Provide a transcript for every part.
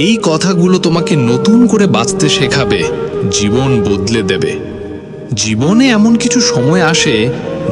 এই কথাগুলো তোমাকে নতুন করে বাঁচতে শেখাবে, জীবন বদলে দেবে। জীবনে এমন কিছু সময় আসে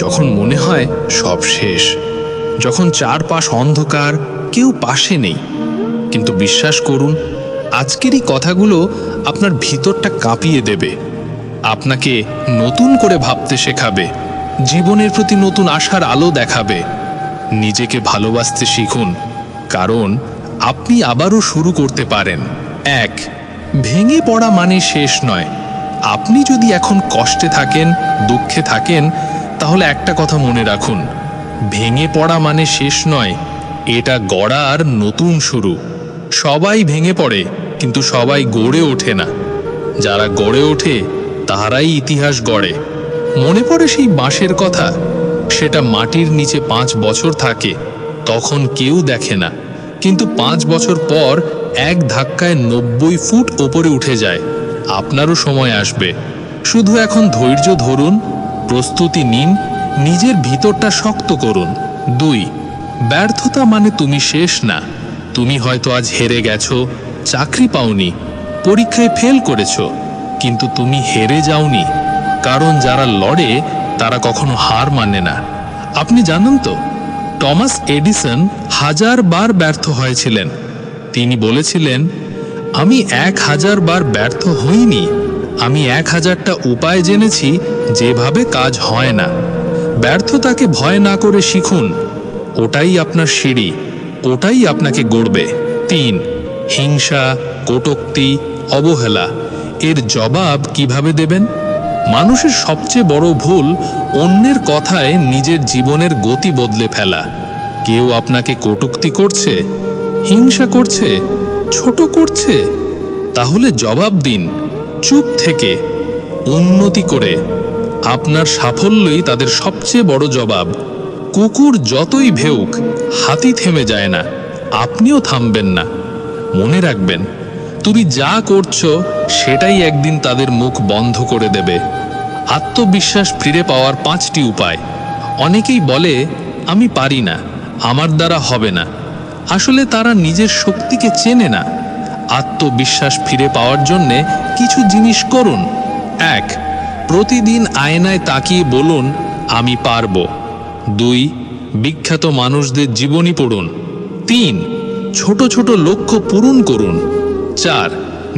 যখন মনে হয় সব শেষ, যখন চারপাশ অন্ধকার, কেউ পাশে নেই। কিন্তু বিশ্বাস করুন, আজকের এই কথাগুলো আপনার ভিতরটা কাঁপিয়ে দেবে, আপনাকে নতুন করে ভাবতে শেখাবে, জীবনের প্রতি নতুন আশার আলো দেখাবে। নিজেকে ভালোবাসতে শিখুন, কারণ আপনি আবারও শুরু করতে পারেন। এক, ভেঙে পড়া মানে শেষ নয়। আপনি যদি এখন কষ্টে থাকেন, দুঃখে থাকেন, তাহলে একটা কথা মনে রাখুন, ভেঙে পড়া মানে শেষ নয়, এটা গড়ার নতুন শুরু। সবাই ভেঙে পড়ে, কিন্তু সবাই গড়ে ওঠে না। যারা গড়ে ওঠে তারাই ইতিহাস গড়ে। মনে পড়ে সেই বাঁশের কথা, সেটা মাটির নিচে 5 বছর থাকে, তখন কেউ দেখে না, কিন্তু 5 বছর পর এক ধাক্কায় 90 ফুট ওপরে উঠে যায়। আপনারও সময় আসবে, শুধু এখন ধৈর্য ধরুন, প্রস্তুতি নিন, নিজের ভিতরটা শক্ত করুন। 2, ব্যর্থতা মানে তুমি শেষ না। তুমি হয়তো আজ হেরে গেছো, চাকরি পাওনি, পরীক্ষায় ফেল করেছো, কিন্তু তুমি হেরে যাওনি, কারণ যারা লড়ে তারা কখনো হার মানে না। আপনি জানেন তো, টমাস এডিসন 1000 বার ব্যর্থ হয়েছিলেন। তিনি বলেছিলেন, আমি 1000 বার ব্যর্থ হইনি, আমি 1000টা উপায় জেনেছি যেভাবে কাজ হয় না। ব্যর্থতাকে ভয় না করে শিখুন, ওটাই আপনার সিঁড়ি, ওটাই আপনাকে গড়বে। 3, হিংসা, কটূক্তি, অবহেলা, এর জবাব কিভাবে দেবেন? মানুষের সবচেয়ে বড় ভুল অন্যের কথায় নিজের জীবনের গতি বদলে ফেলা। কেউ আপনাকে কটূক্তি করছে, হিংসা করছে, ছোট করছে, তাহলে জবাব দিন চুপ থেকে, উন্নতি করে। আপনার সাফল্যই তাদের সবচেয়ে বড় জবাব। কুকুর যতই ভেউক, হাতি থেমে যায় না, আপনিও থামবেন না। মনে রাখবেন, তুমি যা করছো সেটাই একদিন তাদের মুখ বন্ধ করে দেবে। আত্মবিশ্বাস ফিরে পাওয়ার 5টি উপায়। অনেকেই বলে, আমি পারি না, আমার দ্বারা হবে না। আসলে তারা নিজের শক্তিকে চেনে না। আত্মবিশ্বাস ফিরে পাওয়ার জন্যে কিছু জিনিস করুন। 1, প্রতিদিন আয়নায় তাকিয়ে বলুন, আমি পারবো। 2, বিখ্যাত মানুষদের জীবনী পড়ুন। 3, ছোট ছোট লক্ষ্য পূরণ করুন। 4,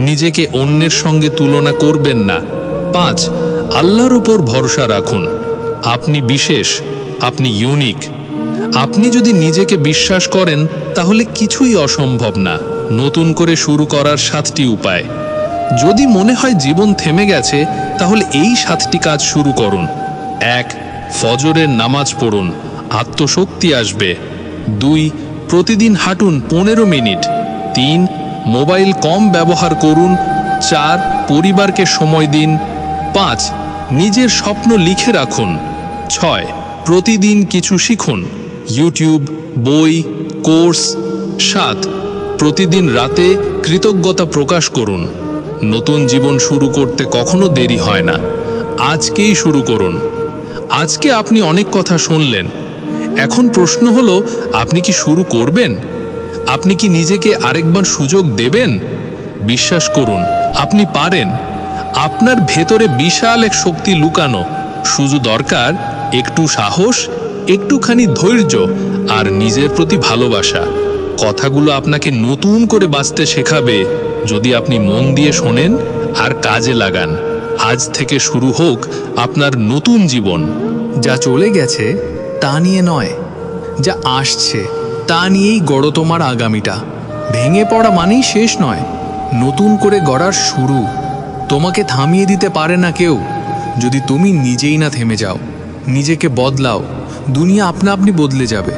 নিজেকে অন্যের সঙ্গে তুলনা করবেন না। 5, আল্লাহর উপর ভরসা রাখুন। আপনি বিশেষ, আপনি ইউনিক। আপনি যদি নিজেকে বিশ্বাস করেন, তাহলে কিছুই অসম্ভব না। নতুন করে শুরু করার 7টি উপায়। যদি মনে হয় জীবন থেমে গেছে, তাহলে এই 7টি কাজ শুরু করুন। 1, ফজরের নামাজ পড়ুন, আত্মশক্তি আসবে। 2, প্রতিদিন হাঁটুন 15 মিনিট। 3, মোবাইল কম ব্যবহার করুন। 4, পরিবারকে সময় দিন। 5, নিজের স্বপ্ন লিখে রাখুন। 6, প্রতিদিন কিছু শিখুন, ইউটিউব, বই, কোর্স। 7, প্রতিদিন রাতে কৃতজ্ঞতা প্রকাশ করুন। নতুন জীবন শুরু করতে কখনো দেরি হয় না, আজকেই শুরু করুন। আজকে আপনি অনেক কথা শুনলেন, এখন প্রশ্ন হলো, আপনি কি শুরু করবেন? আপনি কি নিজেকে আরেকবার সুযোগ দেবেন? বিশ্বাস করুন, আপনি পারেন। আপনার ভেতরে বিশাল এক শক্তি লুকানো, শুধু দরকার একটু সাহস, একটুখানি ধৈর্য আর নিজের প্রতি ভালোবাসা। কথাগুলো আপনাকে নতুন করে বাঁচতে শেখাবে, যদি আপনি মন দিয়ে শোনেন আর কাজে লাগান। আজ থেকে শুরু হোক আপনার নতুন জীবন। যা চলে গেছে তা নিয়ে নয়, যা আসছে তা নিয়েই গড়ো তোমার আগামীটা। ভেঙে পড়া মানেই শেষ নয়, নতুন করে গড়ার শুরু। তোমাকে থামিয়ে দিতে পারে না কেউ, যদি তুমি নিজেই না থেমে যাও, নিজেকে বদলাও। দুনিয়া আপনা আপনি বদলে যাবে।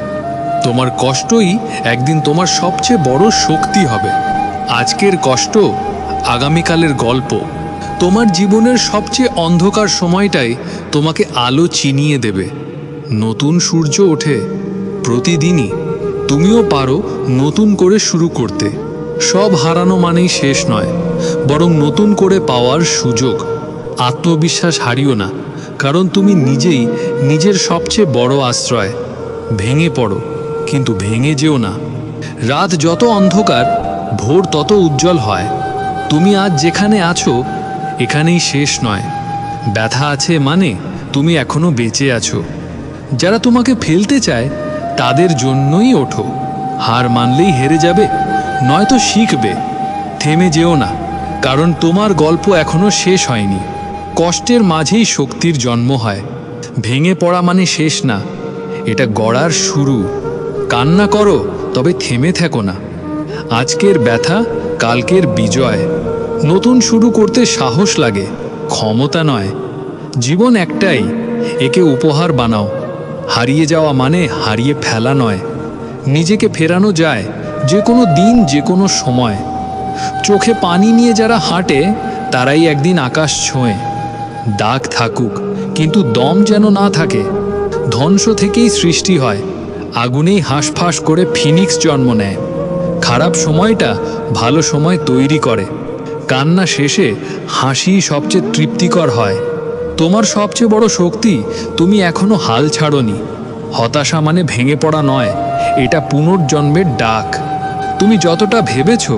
তোমার কষ্টই একদিন তোমার সবচেয়ে বড় শক্তি হবে। আজকের কষ্ট আগামীকালের গল্প। তোমার জীবনের সবচেয়ে অন্ধকার সময়টাই তোমাকে আলো চিনিয়ে দেবে। নতুন সূর্য ওঠে প্রতিদিনই। তুমিও পারো নতুন করে শুরু করতে। সব হারানো মানেই শেষ নয়, বরং নতুন করে পাওয়ার সুযোগ। আত্মবিশ্বাস হারিও না, কারণ তুমি নিজেই নিজের সবচেয়ে বড় আশ্রয়। ভেঙে পড়ো, কিন্তু ভেঙে যেও না। রাত যত অন্ধকার, ভোর তত উজ্জ্বল হয়। তুমি আজ যেখানে আছো এখানেই শেষ নয়। ব্যথা আছে মানে তুমি এখনো বেঁচে আছো। যারা তোমাকে ফেলতে চায় তাদের জন্যই ওঠো। হার মানলেই হেরে যাবে, নয়তো শিখবে। থেমে যেও না, কারণ তোমার গল্প এখনো শেষ হয়নি। কষ্টের মাঝেই শক্তির জন্ম হয়। ভেঙে পড়া মানে শেষ না, এটা গড়ার শুরু। কান্না করো, তবে থেমে থেকো না। আজকের ব্যথা কালকের বিজয়। নতুন শুরু করতে সাহস লাগে, ক্ষমতা নয়। জীবন একটাই, একে উপহার বানাও। হারিয়ে যাওয়া মানে হারিয়ে ফেলা নয়। নিজেকে ফেরানো যায় যে কোনো দিন, যে কোনো সময়। চোখে পানি নিয়ে যারা হাঁটে তারাই একদিন আকাশ ছোঁয়ে। দাগ থাকুক, কিন্তু দম যেন না থাকে। ধ্বংস থেকেই সৃষ্টি হয়, আগুনেই হাঁসফাঁস করে ফিনিক্স জন্ম নেয়। খারাপ সময়টা ভালো সময় তৈরি করে। কান্না শেষে হাসি সবচেয়ে তৃপ্তিকর হয়। তোমার সবচেয়ে বড় শক্তি তুমি এখনো হাল ছাড়োনি। হতাশা মানে ভেঙে পড়া নয়, এটা পুনর্জন্মের ডাক। তুমি যতটা ভেবেছ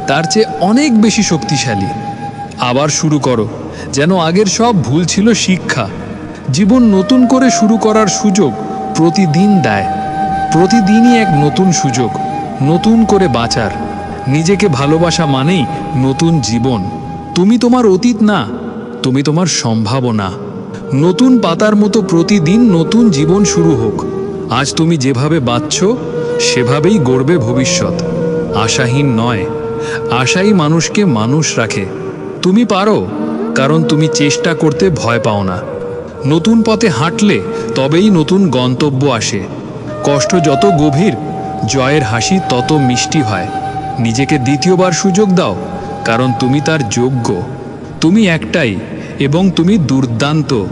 তার চেয়ে অনেক বেশি শক্তিশালী। আবার শুরু করো, যেন আগের সব ভুল ছিল শিক্ষা। জীবন নতুন করে শুরু করার সুযোগ প্রতিদিন দেয়। প্রতিদিনই এক নতুন সুযোগ, নতুন করে বাঁচার। নিজেকে ভালোবাসা মানেই নতুন জীবন। তুমি তোমার অতীত না, তুমি তোমার সম্ভাবনা। নতুন পাতার মতো প্রতিদিন নতুন জীবন শুরু হোক। আজ তুমি যেভাবে বাঁচছ সেভাবেই গড়বে ভবিষ্যৎ। আশাহীন নয়, আশাই মানুষকে মানুষ রাখে। তুমি পারো, কারণ তুমি চেষ্টা করতে ভয় পাও না। নতুন পথে হাঁটলে তবেই নতুন গন্তব্য আসে। কষ্ট যত গভীর, জয়ের হাসি তত মিষ্টি হয়। নিজেকে দ্বিতীয়বার সুযোগ দাও, কারণ তুমি তার যোগ্য। তুমি একটাই, এবং তুমি দুর্দান্ত।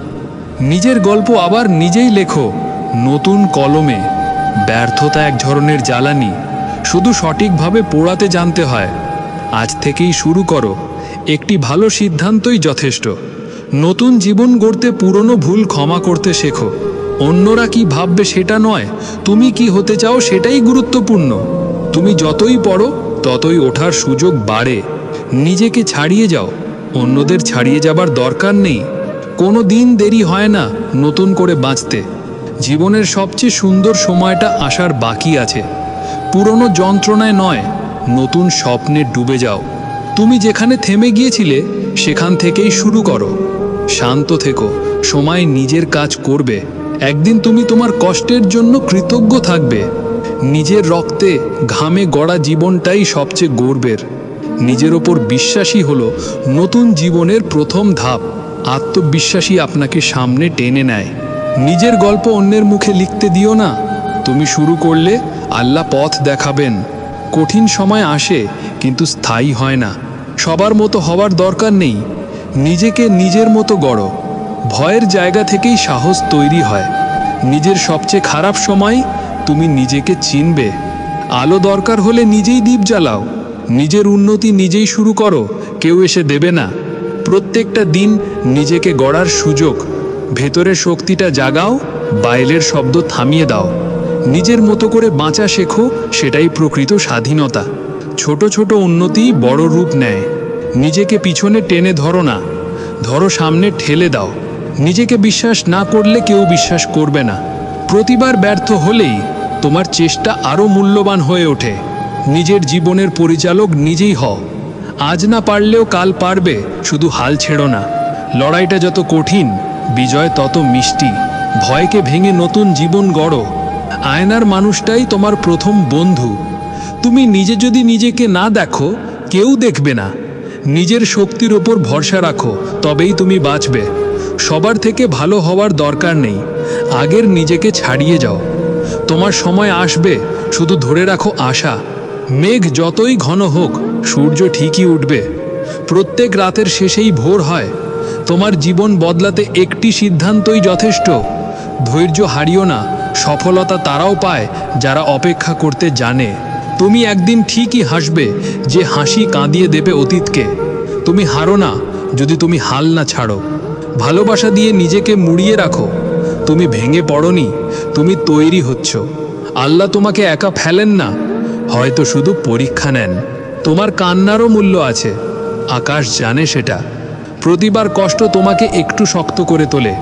নিজের গল্প আবার নিজেই লেখো, নতুন কলমে। ব্যর্থতা এক ধরনের জ্বালানি, শুধু সঠিকভাবে পোড়াতে জানতে হয়। আজ থেকেই শুরু করো, একটি ভালো সিদ্ধান্তই যথেষ্ট। নতুন জীবন গড়তে পুরনো ভুল ক্ষমা করতে শেখো। অন্যরা কি ভাববে সেটা নয়, তুমি কি হতে চাও সেটাই গুরুত্বপূর্ণ। তুমি যতই পড়ো ততই ওঠার সুযোগ বাড়ে। নিজেকে ছাড়িয়ে যাও, অন্যদের ছাড়িয়ে যাবার দরকার নেই। কোনো দিন দেরি হয় না নতুন করে বাঁচতে। জীবনের সবচেয়ে সুন্দর সময়টা আসার বাকি আছে। পুরনো যন্ত্রণায় নয়, নতুন স্বপ্নে ডুবে যাও। তুমি যেখানে থেমে গিয়েছিলে সেখান থেকেই শুরু করো। শান্ত থেকো, সময় নিজের কাজ করবে। একদিন তুমি তোমার কষ্টের জন্য কৃতজ্ঞ থাকবে। নিজের রক্তে ঘামে গড়া জীবনটাই সবচেয়ে গর্বের। নিজের ওপর বিশ্বাসী হলো নতুন জীবনের প্রথম ধাপ। আত্মবিশ্বাসী আপনাকে সামনে টেনে নেয়। নিজের গল্প অন্যের মুখে লিখতে দিও না। তুমি শুরু করলে আল্লাহ পথ দেখাবেন। কঠিন সময় আসে, কিন্তু স্থায়ী হয় না। সবার মতো হওয়ার দরকার নেই, নিজেকে নিজের মতো গড়ো। ভয়ের জায়গা থেকেই সাহস তৈরি হয়। নিজের সবচেয়ে খারাপ সময় তুমি নিজেকে চিনবে। আলো দরকার হলে নিজেই দীপ জ্বালাও। নিজের উন্নতি নিজেই শুরু করো, কেউ এসে দেবে না। প্রত্যেকটা দিন নিজেকে গড়ার সুযোগ। ভেতরের শক্তিটা জাগাও, বাইরের শব্দ থামিয়ে দাও। নিজের মতো করে বাঁচা শেখো, সেটাই প্রকৃত স্বাধীনতা। ছোট ছোট উন্নতি বড় রূপ নেয়। নিজেকে পিছনে টেনে ধরো না, ধরো সামনে ঠেলে দাও। নিজেকে বিশ্বাস না করলে কেউ বিশ্বাস করবে না। প্রতিবার ব্যর্থ হলেই তোমার চেষ্টা আরও মূল্যবান হয়ে ওঠে। নিজের জীবনের পরিচালক নিজেই হও। আজ না পারলেও কাল পারবে, শুধু হাল ছেড়ো না। লড়াইটা যত কঠিন, বিজয় তত মিষ্টি। ভয়কে ভেঙে নতুন জীবন গড়ো। আয়নার মানুষটাই তোমার প্রথম বন্ধু। তুমি নিজে যদি নিজেকে না দেখো, কেউ দেখবে না। নিজের শক্তির ওপর ভরসা রাখো, তবেই তুমি বাঁচবে। সবার থেকে ভালো হওয়ার দরকার নেই, আগের নিজেকে ছাড়িয়ে যাও। তোমার সময় আসবে, শুধু ধরে রাখো আশা। মেঘ যতই ঘন হোক, সূর্য ঠিকই উঠবে। প্রত্যেক রাতের শেষেই ভোর হয়। তোমার জীবন বদলাতে একটি সিদ্ধান্তই যথেষ্ট। ধৈর্য হারিও না, সফলতা তারাও পায় যারা অপেক্ষা করতে জানে। তুমি একদিন ঠিকই হাসবে, যে হাসি কাঁদিয়ে দেবে অতীতকে। তুমি হারো না যদি তুমি হাল না ছাড়ো। ভালোবাসা দিয়ে নিজেকে মুড়িয়ে রাখো। তুমি ভেঙে পড়োনি, তুমি তৈরি হচ্ছ। আল্লাহ তোমাকে একা ফেলেন না, হয়তো শুধু পরীক্ষা নেন। তোমার কান্নারও মূল্য আছে, আকাশ জানে সেটা। প্রতিবার কষ্ট তোমাকে একটু শক্ত করে তোলে।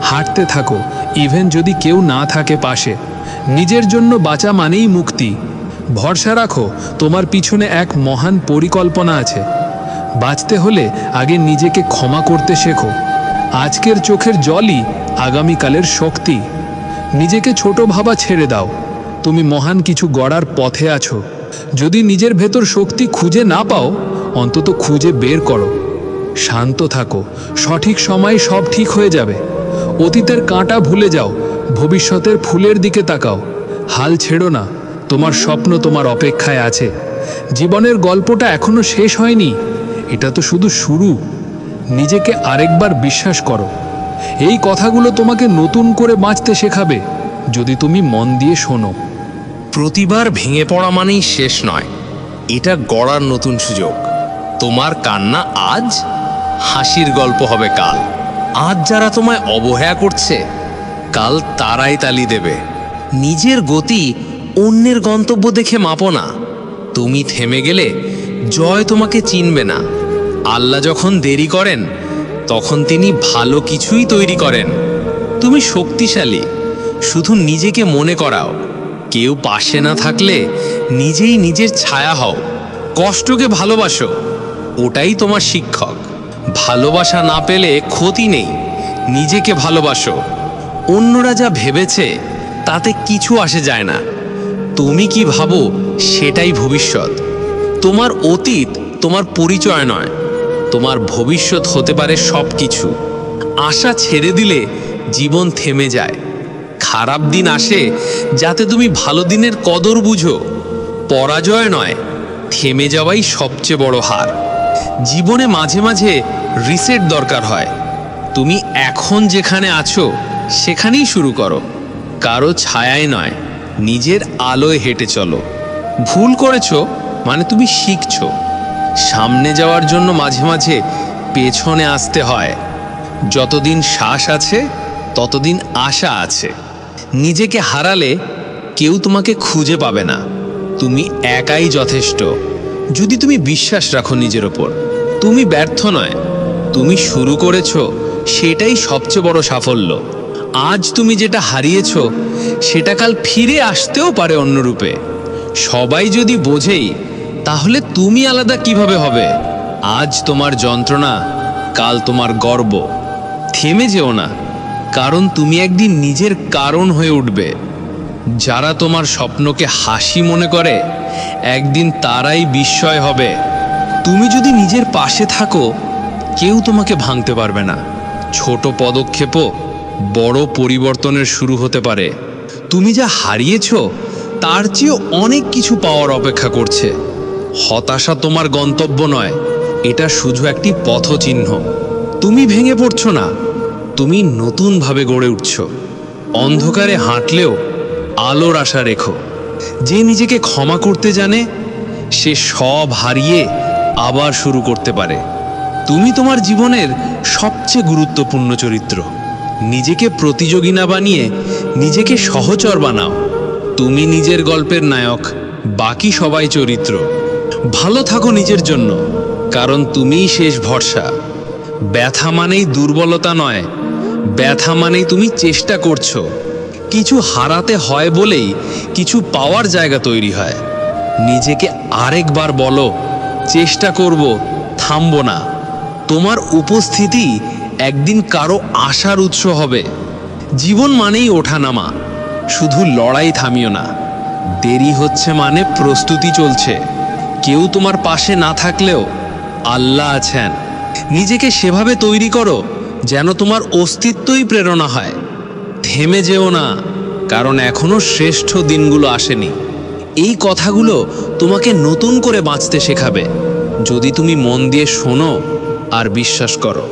হাঁটতে থাকো, ইভেন যদি কেউ না থাকে পাশে। নিজের জন্য বাঁচা মানেই মুক্তি। ভরসা রাখো, তোমার পিছনে এক মহান পরিকল্পনা আছে। বাঁচতে হলে আগে নিজেকে ক্ষমা করতে শেখো। আজকের চোখের জলই আগামীকালের শক্তি। নিজেকে ছোট ভাবা ছেড়ে দাও, তুমি মহান কিছু গড়ার পথে আছো। যদি নিজের ভেতর শক্তি খুঁজে না পাও, অন্তত খুঁজে বের করো। শান্ত থাকো, সঠিক সময়ে সব ঠিক হয়ে যাবে। অতীতের কাঁটা ভুলে যাও, ভবিষ্যতের ফুলের দিকে তাকাও। হাল ছেড়ো না, তোমার স্বপ্ন তোমার অপেক্ষায় আছে। জীবনের গল্পটা এখনো শেষ হয়নি, এটা তো শুধু শুরু। নিজেকে আরেকবার বিশ্বাস করো। এই কথাগুলো তোমাকে নতুন করে বাঁচতে শেখাবে, যদি তুমি মন দিয়ে শোনো। প্রতিবার ভেঙে পড়া মানেই শেষ নয়, এটা গড়ার নতুন সুযোগ। তোমার কান্না আজ, হাসির গল্প হবে কাল। আজ যারা তোমায় অবহেলা করছে, কাল তারাই তালি দেবে। নিজের গতি অন্যের গন্তব্য দেখে মাপো না। তুমি থেমে গেলে জয় তোমাকে চিনবে না। আল্লাহ যখন দেরি করেন, তখন তিনি ভালো কিছুই তৈরি করেন। তুমি শক্তিশালী, শুধু নিজেকে মনে করাও। কেউ পাশে না থাকলে নিজেই নিজের ছায়া হও। কষ্টকে ভালোবাসো, ওটাই তোমার শিক্ষক। ভালোবাসা না পেলে ক্ষতি নেই, নিজেকে ভালোবাসো। অন্যরা যা ভেবেছে তাতে কিছু আসে যায় না। তুমি কি ভাবো সেটাই ভবিষ্যৎ। তোমার অতীত তোমার পরিচয় নয়, তোমার ভবিষ্যৎ হতে পারে সব কিছু। আশা ছেড়ে দিলে জীবন থেমে যায়। খারাপ দিন আসে যাতে তুমি ভালো দিনের কদর বুঝো। পরাজয় নয়, থেমে যাওয়াই সবচেয়ে বড় হার। জীবনে মাঝে মাঝে রিসেট দরকার হয়। তুমি এখন যেখানে আছো সেখানেই শুরু করো। কারো ছায়ায় নয়, নিজের আলোয় হেঁটে চলো। ভুল করেছো মানে তুমি শিখছো। সামনে যাওয়ার জন্য মাঝে মাঝে পেছনে আসতে হয়। যতদিন শ্বাস আছে ততদিন আশা আছে। নিজেকে হারালে কেউ তোমাকে খুঁজে পাবে না। তুমি একাই যথেষ্ট, যদি তুমি বিশ্বাস রাখো নিজের ওপর। তুমি ব্যর্থ নয়, তুমি শুরু করেছো, সেটাই সবচেয়ে বড় সাফল্য। আজ তুমি যেটা হারিয়েছো সেটা কাল ফিরে আসতেও পারে অন্য রূপে। সবাই যদি বোঝেই, তাহলে তুমি আলাদা কিভাবে হবে? আজ তোমার যন্ত্রণা, কাল তোমার গর্ব। থেমে যেও না, কারণ তুমি একদিন নিজের কারণ হয়ে উঠবে। যারা তোমার স্বপ্নকে হাসি মনে করে, একদিন তারাই বিস্ময় হবে। তুমি যদি নিজের পাশে থাকো, কেউ তোমাকে ভাঙতে পারবে না। ছোট পদক্ষেপও বড় পরিবর্তনের শুরু হতে পারে। তুমি যা হারিয়েছো তার চেয়েও অনেক কিছু পাওয়ার অপেক্ষা করছে। হতাশা তোমার গন্তব্য নয়, এটা শুধু একটি পথচিহ্ন। তুমি ভেঙে পড়ছো না, তুমি নতুনভাবে গড়ে উঠছো। অন্ধকারে হাঁটলেও আলোর আশা রেখো। যে নিজেকে ক্ষমা করতে জানে, সে সব হারিয়ে আবার শুরু করতে পারে। তুমি তোমার জীবনের সবচেয়ে গুরুত্বপূর্ণ চরিত্র। নিজেকে প্রতিযোগী না বানিয়ে নিজেকে সহচর বানাও। তুমি নিজের গল্পের নায়ক, বাকি সবাই চরিত্র। ভালো থাকো নিজের জন্য, কারণ তুমিই শেষ ভরসা। ব্যথা মানেই দুর্বলতা নয়, ব্যথা মানেই তুমি চেষ্টা করছো। কিছু হারাতে হয় বলেই কিছু পাওয়ার জায়গা তৈরি হয়। নিজেকে আরেকবার বলো, চেষ্টা করব, থামবো না। তোমার উপস্থিতি একদিন কারো আশার উৎস হবে। জীবন মানেই ওঠানামা, শুধু লড়াই থামিও না। দেরি হচ্ছে মানে প্রস্তুতি চলছে। কেউ তোমার পাশে না থাকলেও আল্লাহ আছেন। নিজেকে সেভাবে তৈরি করো যেন তোমার অস্তিত্বই প্রেরণা হয়। থেমে যেও না, কারণ এখনো শ্রেষ্ঠ দিনগুলো আসেনি। এই কথাগুলো তোমাকে নতুন করে বাঁচতে শেখাবে, যদি তুমি মন দিয়ে শোনো আর বিশ্বাস করো।